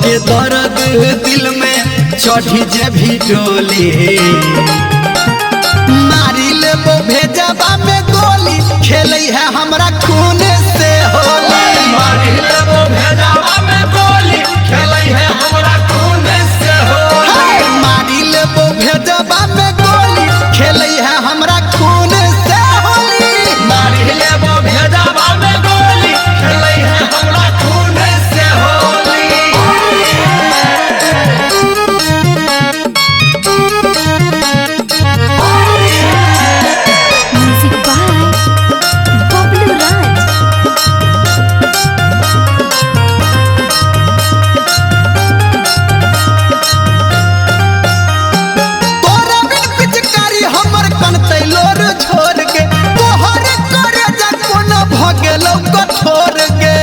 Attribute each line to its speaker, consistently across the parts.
Speaker 1: के दर्द दिल में चढ़ी जे भी डोली मारी लेबो भेजबा में गोली खेलै है हमरा खून से होली
Speaker 2: मारी लेबो भेजबा में गोली खेलै है हमरा खून से होली
Speaker 1: मारी लेबो भेजबा में गोली खेलै है हमरा खून से होली
Speaker 2: मारी लेबो भेजबा में गोली खेलै है हमरा खून से Holi
Speaker 3: Music by Bablu Raj.
Speaker 1: तोरा बिन पिचकारी हमर कनतै लोर छोड़ के तोहर करे जा कोना भ गेलौ कठोर गे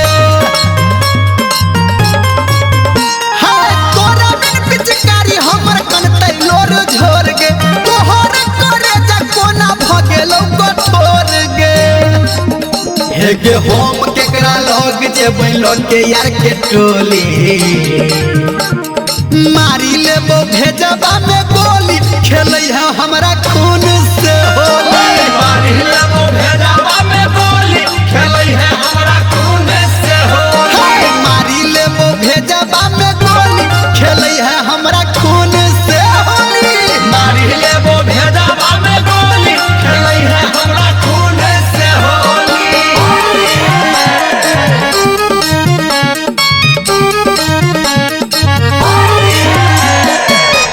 Speaker 1: हाय तोरा बिन पिचकारी हमर कनतै लोर छोड़ के तोहर करे जा कोना भ गेलौ कठोर गे हे गे हम केकरा लग जेबै लग के यार के टोली मारी लेबो भेजबा में गोली खेलै है हमरा खून से होली
Speaker 2: मारी लेबो भेजबा में गोली खेलै है हमरा खून से होली
Speaker 1: मारी लेबो भेजबा में गोली खेलै है हमरा खून से होली
Speaker 2: मारी लेबो भेजबा में गोली खेलै है हमरा खून से Holi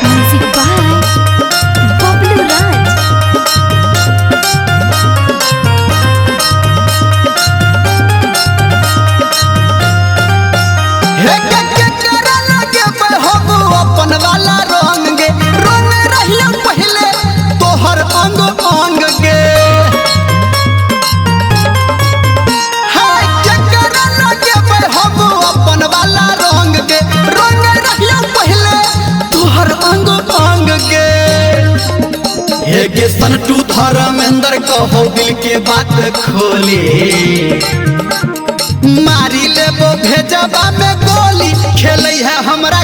Speaker 3: Music by Bablu Raj.
Speaker 1: हे के करा लगे हम अपन वाला रंग गे रंग रहियो पहले तोहर अंग अंग गे हाय के करा लगे हम अपन वाला रंग गे रंग रहियो पहले तोहर अंग अंग गे हे गे सनटू धर्मेंद्र कहो दिल के बात खोली मारी लेबो भेजबा में गोली खेलै है हमरा